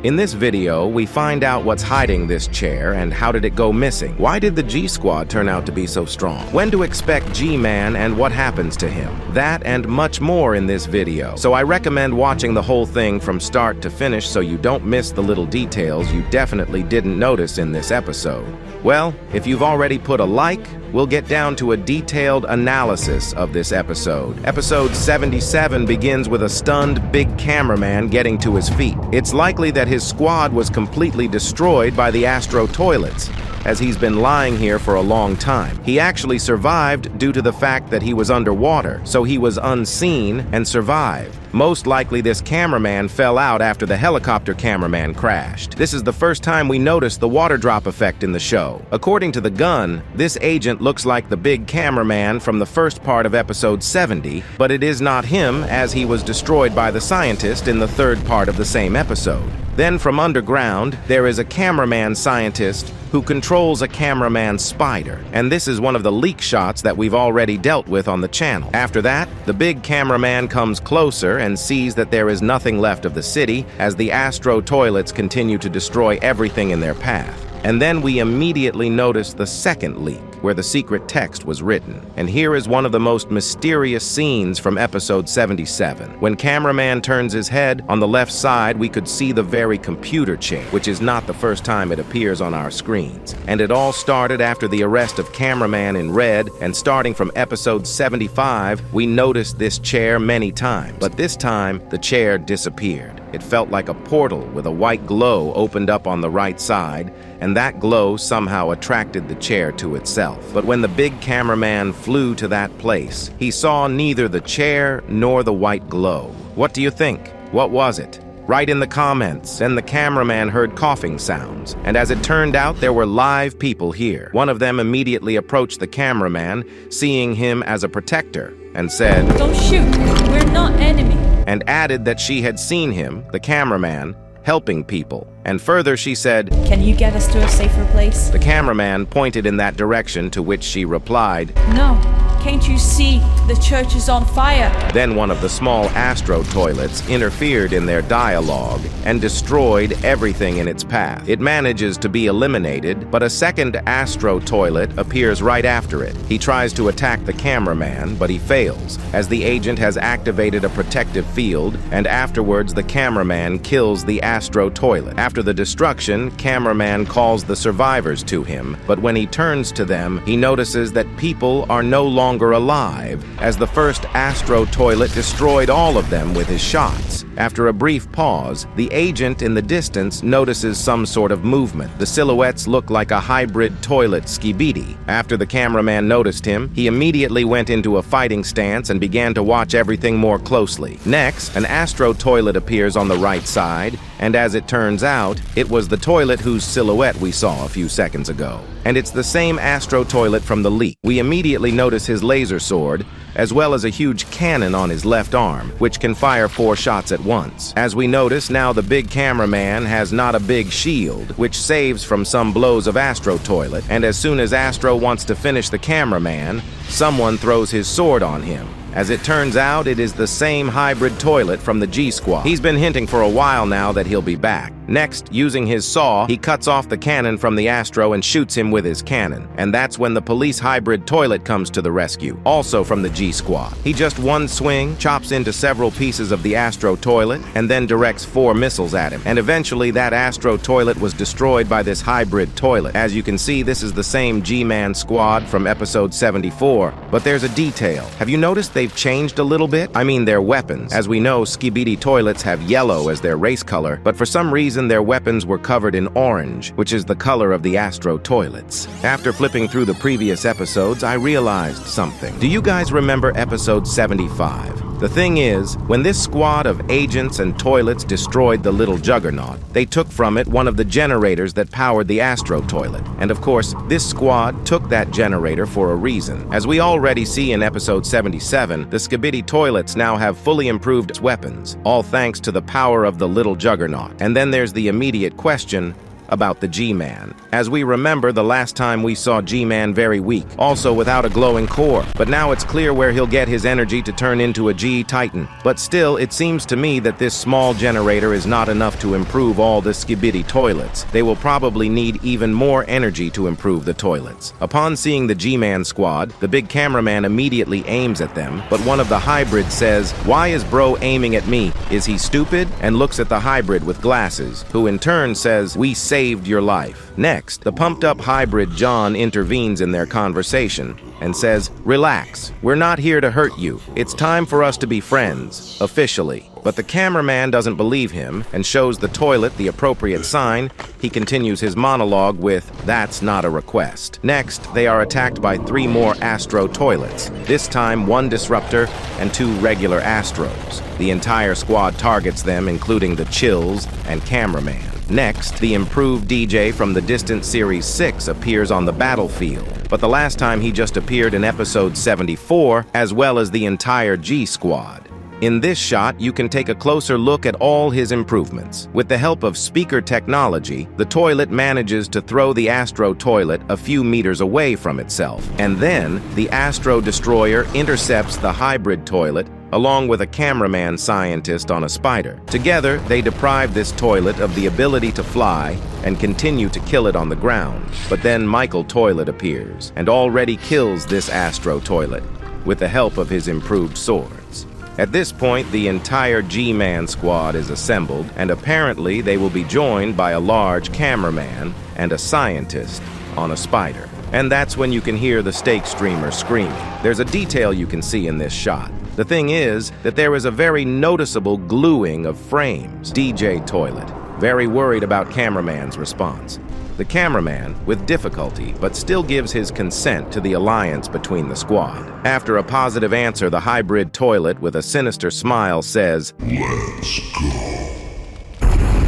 In this video, we find out what's hiding this chair and how did it go missing. Why did the G-Squad turn out to be so strong? When to expect G-Man and what happens to him? That and much more in this video. So I recommend watching the whole thing from start to finish so you don't miss the little details you definitely didn't notice in this episode. Well, if you've already put a like, we'll get down to a detailed analysis of this episode. Episode 77 begins with a stunned big cameraman getting to his feet. It's likely that his squad was completely destroyed by the Astro Toilets, as he's been lying here for a long time. He actually survived due to the fact that he was underwater, so he was unseen and survived. Most likely this cameraman fell out after the helicopter cameraman crashed. This is the first time we noticed the water drop effect in the show. According to the gun, this agent looks like the big cameraman from the first part of episode 70, but it is not him, as he was destroyed by the scientist in the third part of the same episode. Then from underground, there is a cameraman scientist who controls a cameraman spider, and this is one of the leak shots that we've already dealt with on the channel. After that, the big cameraman comes closer and sees that there is nothing left of the city as the Astro Toilets continue to destroy everything in their path. And then we immediately notice the second leak, where the secret text was written. And here is one of the most mysterious scenes from episode 77. When cameraman turns his head, on the left side we could see the very computer chair, which is not the first time it appears on our screens. And it all started after the arrest of cameraman in red, and starting from episode 75, we noticed this chair many times. But this time, the chair disappeared. It felt like a portal with a white glow opened up on the right side, and that glow somehow attracted the chair to itself. But when the big cameraman flew to that place, he saw neither the chair nor the white glow. What do you think? What was it? Write in the comments. Then the cameraman heard coughing sounds, and as it turned out, there were live people here. One of them immediately approached the cameraman, seeing him as a protector, and said, "Don't shoot, we're not enemy." And added that she had seen him, the cameraman, helping people. And further she said, "Can you get us to a safer place?" The cameraman pointed in that direction, to which she replied, "No, can't you see the church is on fire?" Then one of the small Astro Toilets interfered in their dialogue and destroyed everything in its path. It manages to be eliminated, but a second Astro Toilet appears right after it. He tries to attack the cameraman, but he fails, as the agent has activated a protective field, and afterwards the cameraman kills the Astro Toilet. After the destruction, cameraman calls the survivors to him, but when he turns to them, he notices that people are no longer alive, as the first Astro Toilet destroyed all of them with his shots. After a brief pause, the agent in the distance notices some sort of movement. The silhouettes look like a hybrid toilet Skibidi. After the cameraman noticed him, he immediately went into a fighting stance and began to watch everything more closely. Next, an Astro Toilet appears on the right side, and as it turns out, it was the toilet whose silhouette we saw a few seconds ago. And it's the same Astro Toilet from the leak. We immediately notice his laser sword, as well as a huge cannon on his left arm, which can fire 4 shots at once. As we notice, now the big cameraman has not a big shield, which saves from some blows of Astro Toilet, and as soon as Astro wants to finish the cameraman, someone throws his sword on him. As it turns out, it is the same hybrid toilet from the G-Squad. He's been hinting for a while now that he'll be back. Next, using his saw, he cuts off the cannon from the Astro and shoots him with his cannon. And that's when the police hybrid toilet comes to the rescue, also from the G-Squad. He just one swing, chops into several pieces of the Astro Toilet, and then directs 4 missiles at him. And eventually that Astro Toilet was destroyed by this hybrid toilet. As you can see, this is the same G-Man squad from episode 74, but there's a detail. Have you noticed they've changed a little bit? I mean their weapons. As we know, Skibidi Toilets have yellow as their race color, but for some reason their weapons were covered in orange, which is the color of the Astro Toilets. After flipping through the previous episodes, I realized something. Do you guys remember episode 75? The thing is, when this squad of agents and toilets destroyed the little juggernaut, they took from it one of the generators that powered the Astro Toilet. And of course, this squad took that generator for a reason. As we already see in episode 77, the Skibidi Toilets now have fully improved weapons, all thanks to the power of the little juggernaut. And then there's the immediate question, about the G-Man. As we remember, the last time we saw G-Man very weak, also without a glowing core, but now it's clear where he'll get his energy to turn into a G-Titan. But still, it seems to me that this small generator is not enough to improve all the Skibidi toilets. They will probably need even more energy to improve the toilets. Upon seeing the G-Man squad, the big cameraman immediately aims at them, but one of the hybrids says, "Why is bro aiming at me? Is he stupid?" and looks at the hybrid with glasses, who in turn says, "We saved your life." Next, the pumped-up hybrid John intervenes in their conversation and says, "Relax, we're not here to hurt you. It's time for us to be friends, officially." But the cameraman doesn't believe him and shows the toilet the appropriate sign. He continues his monologue with, "That's not a request." Next, they are attacked by 3 more Astro toilets, this time 1 disruptor and 2 regular Astros. The entire squad targets them, including the Chills and Cameraman. Next, the improved DJ from the Distant Series 6 appears on the battlefield, but the last time he just appeared in episode 74, as well as the entire G-Squad. In this shot, you can take a closer look at all his improvements. With the help of speaker technology, the toilet manages to throw the Astro toilet a few meters away from itself, and then the Astro destroyer intercepts the hybrid toilet along with a cameraman scientist on a spider. Together, they deprive this toilet of the ability to fly and continue to kill it on the ground. But then Michael Toilet appears and already kills this Astro toilet with the help of his improved swords. At this point, the entire G-Man squad is assembled, and apparently they will be joined by a large cameraman and a scientist on a spider. And that's when you can hear the stake streamer screaming. There's a detail you can see in this shot. The thing is that there is a very noticeable gluing of frames. DJ Toilet, very worried about cameraman's response. The cameraman, with difficulty, but still gives his consent to the alliance between the squad. After a positive answer, the hybrid toilet, with a sinister smile, says, "Let's go."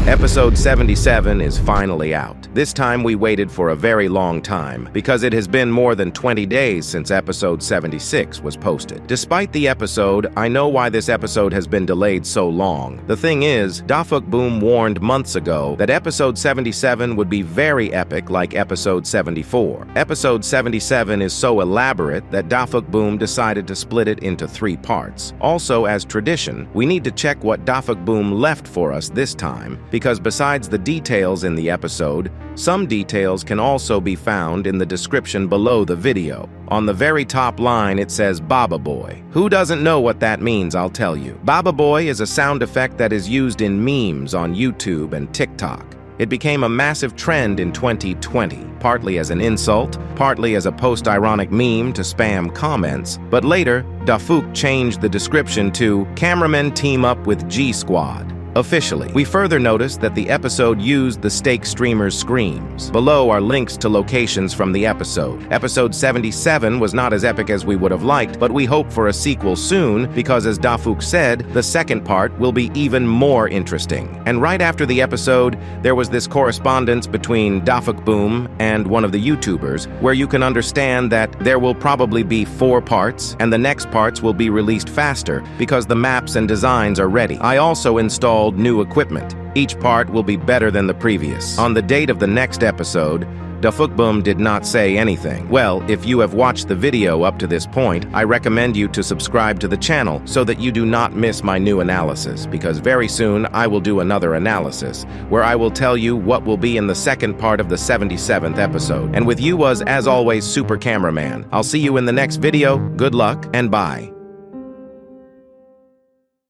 Episode 77 is finally out. This time we waited for a very long time because it has been more than 20 days since episode 76 was posted. Despite the episode, I know why this episode has been delayed so long. The thing is, Dafuk Boom warned months ago that episode 77 would be very epic like episode 74. Episode 77 is so elaborate that Dafuk Boom decided to split it into 3 parts. Also, as tradition, we need to check what Dafuk Boom left for us this time, because besides the details in the episode, some details can also be found in the description below the video. On the very top line, it says Baba Boy. Who doesn't know what that means, I'll tell you. Baba Boy is a sound effect that is used in memes on YouTube and TikTok. It became a massive trend in 2020, partly as an insult, partly as a post-ironic meme to spam comments, but later, Dafuk changed the description to "Cameramen team up with G-Squad." Officially. We further noticed that the episode used the stake streamer's screams. Below are links to locations from the episode. Episode 77 was not as epic as we would have liked, but we hope for a sequel soon because, as Dafuk said, the second part will be even more interesting. And right after the episode, there was this correspondence between Dafuk Boom and one of the YouTubers, where you can understand that there will probably be 4 parts, and the next parts will be released faster because the maps and designs are ready. I also installed new equipment. Each part will be better than the previous. On the date of the next episode, Dafuk Boom did not say anything. Well, if you have watched the video up to this point, I recommend you to subscribe to the channel so that you do not miss my new analysis, because very soon I will do another analysis where I will tell you what will be in the second part of the 77th episode. And with you was, as always, Super Cameraman. I'll see you in the next video. Good luck and bye.